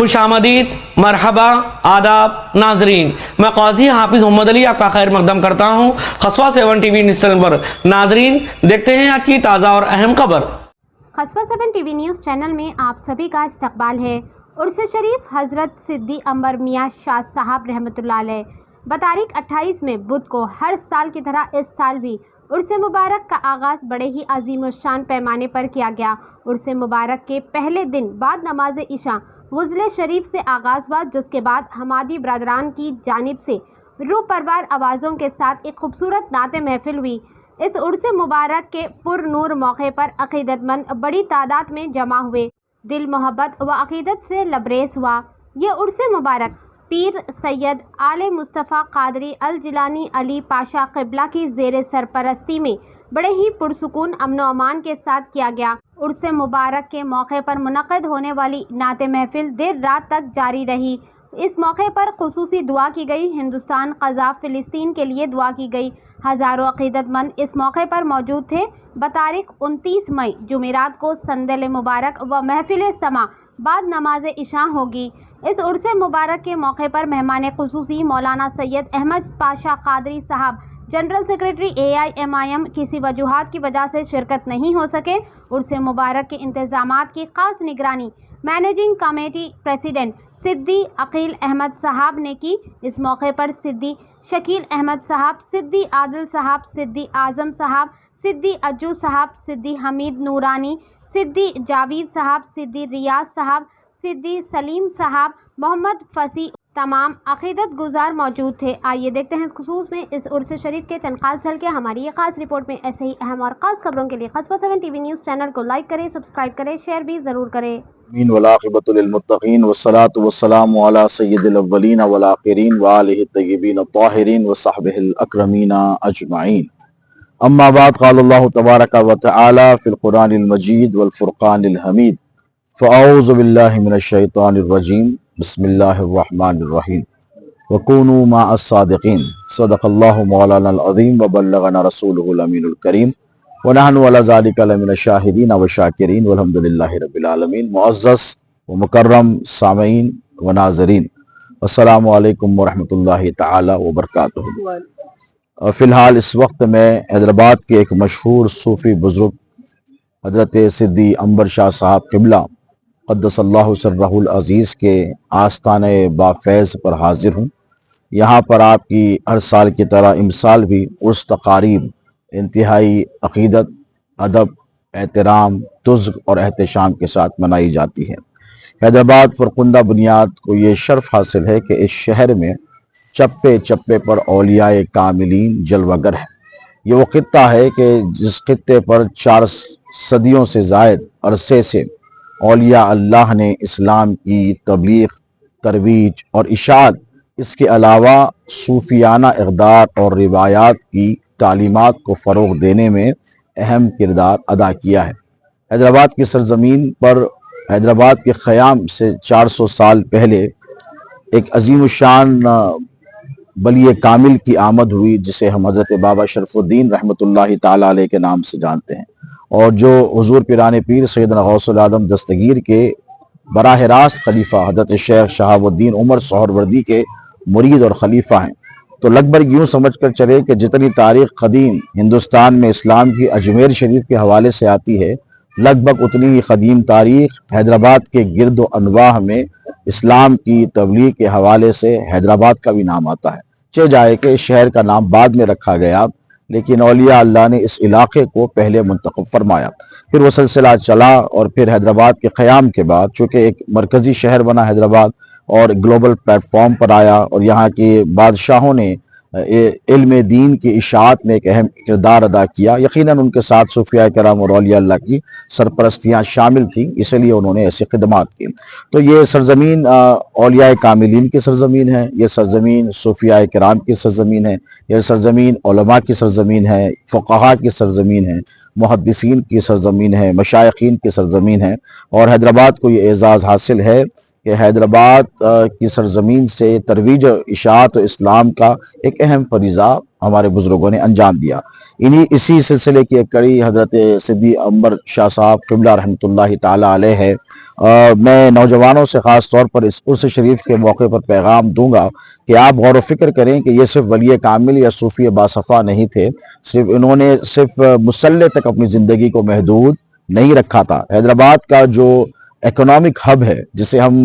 खुश आमदीद, मरहबा, आदाब नाजरीन। मैं काजी हाफिज मोहम्मद अली आपका खैर मकदम करता हूँ खसवा 7 टीवी न्यूज़ चैनल पर। नाजरीन, देखते हैं आज की ताज़ा और अहम खबर। खसवा 7 टीवी न्यूज़ चैनल में आप सभी का इस्तकबाल है। उर्स शरीफ हज़रत सिद्दी अंबर मियाँ शाह साहब रहमतुल्लाह अलैह बतारीख 28 में बुध को हर साल की तरह इस साल भी उर्स मुबारक का आगाज़ बड़े ही अजीम और शान पैमाने पर किया गया। उर्स मुबारक के पहले दिन बाद नमाज इशा गुज़ले शरीफ से आगाज़ हुआ, जिसके बाद हमादी बरदरान की जानिब से रूह परवार आवाज़ों के साथ एक खूबसूरत नाते महफिल हुई। इस उर्स मुबारक के पुरनूर मौके पर अक़ीदतमंद बड़ी तादाद में जमा हुए, दिल मोहब्बत व अक़ीदत से लबरेज हुआ। ये उर्स मुबारक पीर सैयद आले मुस्तफ़ा क़ादरी अल जिलानी अली पाशा क़िबला की ज़ेर सरपरस्ती में बड़े ही पुरसुकून अमन व अमान के साथ किया गया। उर्स मुबारक के मौके पर मुनक़्क़िद होने वाली नाते महफिल देर रात तक जारी रही। इस मौके पर खुसूसी दुआ की गई। हिंदुस्तान क़ज़ा फ़िलिस्तीन के लिए दुआ की गई। हज़ारों अक़ीदतमंद इस मौके पर मौजूद थे। बतारीख 29 मई जुमेरात को संदल मुबारक व महफिल समा बाद नमाज इशा होगी। इस उर्स मुबारक के मौके पर मेहमान खुसूसी मौलाना सैयद अहमद पाशा क़ादरी साहब, जनरल सेक्रेटरी AIMIM किसी वजूहात की वजह से शिरकत नहीं हो सके। उर्स मुबारक के इंतज़ामात की ख़ास निगरानी मैनेजिंग कमेटी प्रेसिडेंट सिद्दी अकील अहमद साहब ने की। इस मौके पर सिद्दी शकील अहमद साहब, सिद्दी आदिल साहब, सिद्दी आज़म साहब, सिद्दी अज्जू साहब, सिद्दी हमीद नूरानी, सिद्दी जावेद साहब, सिद्दी रियाज साहब, सिद्दी सलीम साहब, मोहम्मद फसी तमाम अक़ीदत गुजार मौजूद थे। आइए देखते हैं इस खुसूस में इस उर्स शरीफ के चंद खास झलके हमारी ये खास रिपोर्ट में। ऐसे ही अहम और ख़ास खबरों के लिए खसवा 7 टीवी न्यूज़ चैनल को लाइक करें, सब्सक्राइब करें, शेयर भी ज़रूर करें। वलाक़िबतु लिलमुत्तक़ीन वस्सलातु वस्सलामु अला सय्यिदिल अव्वलीन वल आखिरीन व आलिहि तय्यिबीन अत्ताहिरीन व सहबिहिल अकरमीन अजमईन। अम्मा बाद क़ालल्लाहु तबारक व तआला फ़िल क़ुरानिल मजीद वल फ़ुरक़ानिल हमीद फ़अऊज़ु बिल्लाहि मिनश शैतानिर रजीम बिस्मिल्लाहिर रहमानिर रहीम वकूनू मअस सादिक़ीन सदक़ल्लाहु मौलानाल अज़ीम व बल्लगना रसूलुहुल अमीनुल करीम व नहनु अला ज़ालिका लमिनश शाहिदीन व शाकिरीन वल्हम्दुलिल्लाहि रब्बिल आलमीन। मुअज़्ज़ज़ व मुकर्रम सामईन व नाज़रीन, अस्सलामु अलैकुम व रहमतुल्लाहि तआला व बरकातुहू। फ़िलहाल इस वक्त मैं हैदराबाद के एक मशहूर सूफ़ी बुज़ुर्ग हज़रत सिद्दी अंबर शाह साहब क़िबला क़द्दसल्लाहु सिर्रहुल अज़ीज़ के आस्ताने बाफ़ैज़ पर हाज़िर हूँ। यहाँ पर आपकी हर साल की तरह इमसाल भी उर्स तक़ारीब इंतहाई अक़ीदत, अदब, एहतराम, तुज़्क़ और एहतशाम के साथ मनाई जाती है। हैदराबाद फ़ुरकुंदा बुनियाद को ये शर्फ़ हासिल है कि इस शहर में चप्पे चप्पे पर औलियाए कामिलीन जलवागर है। ये वो ख़ित्ता है कि जिस ख़ित्ते पर 4 सदियों से ज़ायद अरसे से औलिया अल्लाह ने इस्लाम की तबलीग, तरवीज और इशाअत, इसके अलावा सूफियाना इक़दार और रिवायात की तालीमात को फ़रोग़ देने में अहम किरदार अदा किया है। हैदराबाद की सरज़मीन पर हैदराबाद के क़याम से 400 साल पहले एक अजीम शान बलिए कामिल की आमद हुई, जिसे हम हज़रत बाबा शरफुद्दीन रहमतुल्लाहि ताला अलैह के नाम से जानते हैं, और जो हुज़ूर पिराने पीर सैयदना गौसुल आज़म दस्तगीर के बराह रास्त खलीफा हज़रत शेख शहाबुद्दीन उमर सोहरवर्दी के मुरीद और खलीफा हैं। तो लगभग यूँ समझ कर चले कि जितनी तारीख़ क़दीम हिंदुस्तान में इस्लाम की अजमेर शरीफ के हवाले से आती है, लगभग उतनी ही क़दीम तारीख़ हैदराबाद के गिरद व अनवाह में इस्लाम की तबलीग के हवाले से हैदराबाद का भी नाम आता है। चे जाए कि इस शहर का नाम बाद में रखा गया, लेकिन औलिया अल्लाह ने इस इलाके को पहले मुंतखब फरमाया। फिर वो सिलसिला चला और फिर हैदराबाद के क़याम के बाद चूँकि एक मरकज़ी शहर बना हैदराबाद और ग्लोबल प्लेटफॉर्म पर आया, और यहाँ के बादशाहों ने इल्म दीन की इशाअत में एक अहम किरदार अदा किया। यकीनन उनके साथ सूफिया कराम और औलिया अल्लाह की सरपरस्तियाँ शामिल थीं, इसलिए उन्होंने ऐसी खिदमात की। तो ये सरज़मीन औलिया कामिलीन की सरज़मीन है, ये सरज़मीन सूफिया कराम की सरज़मीन है, ये सरज़मीन उलमा की सरज़मीन है, फ़ुक़हा की सरज़मीन है, मुहद्दिसीन की सरज़मीन है, मशाइख़ीन की सरज़मीन है। और हैदराबाद को ये एज़ाज़ हासिल है कि हैदराबाद की सरज़मीन से तरवीज इशाअत इस्लाम का एक अहम फरीज़ा ہمارے بزرگوں نے انجام دیا۔ اسی سلسلے کی ایک کڑی حضرت صدی انور شاہ صاحب قبلہ رحمۃ اللہ تعالی علیہ ہے۔ میں نوجوانوں سے خاص طور پر اس عرس شریف کے موقع پر پیغام دوں گا کہ آپ غور و فکر کریں کہ یہ صرف ولی کامل یا صوفی باصفا نہیں تھے، انہوں نے صرف مصلی تک اپنی زندگی کو محدود نہیں رکھا تھا۔ حیدرآباد کا جو اکنامک ہب ہے، جسے ہم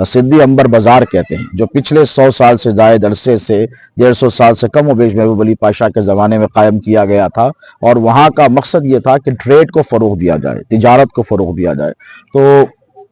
صدی انبر بازار کہتے ہیں، جو پچھلے 100 سال سے زائد عرصے سے 150 سال سے کم و بیش محبوب علی پاشا کے زمانے میں قائم کیا گیا تھا، اور وہاں کا مقصد یہ تھا کہ ٹریڈ کو فروغ دیا جائے، تجارت کو فروغ دیا جائے۔ تو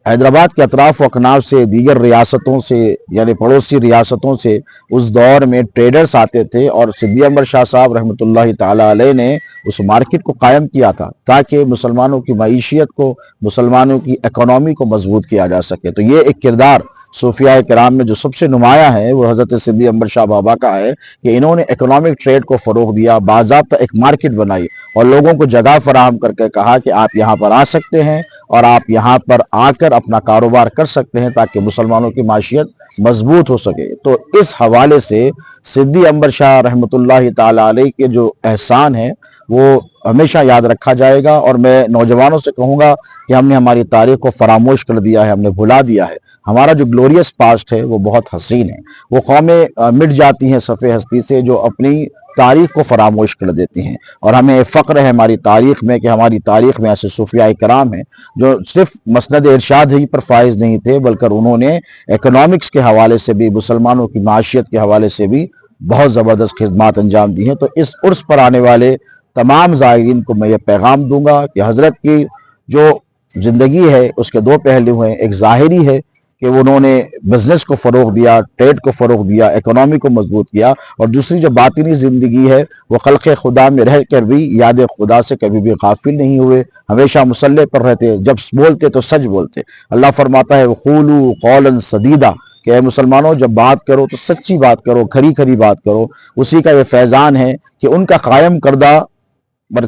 حیدرآباد کے اطراف و اکناف سے، دیگر ریاستوں سے، یعنی پڑوسی ریاستوں سے اس دور میں ٹریڈرز آتے تھے، اور صدی انور شاہ صاحب رحمۃ اللہ تعالی علیہ نے اس مارکیٹ کو قائم کیا تھا تاکہ مسلمانوں کی معیشیت کو، مسلمانوں کی اکنامی کو مضبوط کیا جا سکے۔ تو یہ ایک کردار صوفیاء کرام میں جو سب سے نمایاں ہے وہ حضرت صدی انور شاہ بابا کا ہے کہ انہوں نے اکنامک ٹریڈ کو فروغ دیا، باضابطہ ایک مارکیٹ بنائی اور لوگوں کو جگہ فراہم کر کے کہا کہ آپ یہاں پر آ سکتے ہیں اور آپ یہاں پر آ کر اپنا کاروبار کر سکتے ہیں تاکہ مسلمانوں کی معیشت مضبوط ہو سکے۔ تو اس حوالے سے صدی انور شاہ رحمۃ اللہ تعالی علیہ کے جو احسان ہے وہ ہمیشہ یاد رکھا جائے گا، اور میں نوجوانوں سے کہوں گا کہ ہم نے ہماری تاریخ کو فراموش کر دیا ہے، ہم نے بھلا دیا ہے۔ ہمارا جو گلوریس پاسٹ ہے وہ بہت حسین ہے۔ وہ قومیں مٹ جاتی ہیں صفحے ہستی سے جو اپنی تاریخ کو فراموش کر دیتی ہیں، اور ہمیں فخر ہے ہماری تاریخ میں کہ ہماری تاریخ میں ایسے صوفیاء کرام ہیں جو صرف مسند ارشاد ہی پر فائز نہیں تھے، بلکہ انہوں نے اکنامکس کے حوالے سے بھی، مسلمانوں کی معاشیت کے حوالے سے بھی بہت زبردست خدمات انجام دی ہیں۔ تو اس عرس پر آنے والے تمام زائرین کو میں یہ پیغام دوں گا کہ حضرت کی جو زندگی ہے اس کے دو پہلو ہیں، ایک ظاہری ہے کہ انہوں نے بزنس کو فروغ دیا، ٹریڈ کو فروغ دیا، اکنامی کو مضبوط کیا، اور دوسری جو باطنی زندگی ہے وہ خلق خدا میں رہ کر بھی یاد خدا سے کبھی بھی غافل نہیں ہوئے، ہمیشہ مصلی پر رہتے، جب بولتے تو سچ بولتے۔ اللہ فرماتا ہے وَقُولُوا قَوْلًا سَدِيدًا کہ اے مسلمانوں جب بات کرو تو سچی بات کرو، کھری کھری بات کرو۔ اسی کا یہ فیضان ہے کہ ان کا قائم کردہ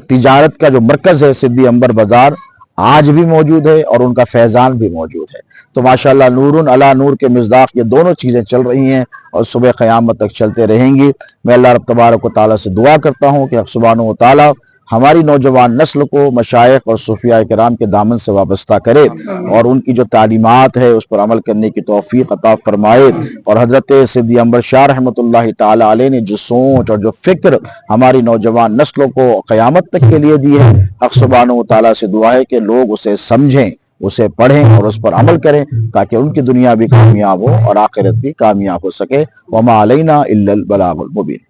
تجارت کا جو مرکز ہے صدی انبر بازار آج بھی موجود ہے، اور ان کا فیضان بھی موجود ہے۔ تو ماشاءاللہ نور علی نور کے مصداق یہ دونوں چیزیں چل رہی ہیں اور صبح قیامت تک چلتے رہیں گی۔ میں اللہ رب تبارک و تعالیٰ سے دعا کرتا ہوں کہ حق سبحانہ و تعالیٰ ہماری نوجوان نسل کو مشائخ اور صوفیاء کرام کے دامن سے وابستہ کرے، اور ان کی جو تعلیمات ہے اس پر عمل کرنے کی توفیق عطا فرمائے، اور حضرت صدی انور شاہ رحمۃ اللہ تعالی علیہ نے جو سوچ اور جو فکر ہماری نوجوان نسلوں کو قیامت تک کے لیے دی ہے، حق سبحانہ و تعالیٰ سے دعا ہے کہ لوگ اسے سمجھیں، اسے پڑھیں اور اس پر عمل کریں تاکہ ان کی دنیا بھی کامیاب ہو اور آخرت بھی کامیاب ہو سکے۔ وما علینا الا البلاغ المبین۔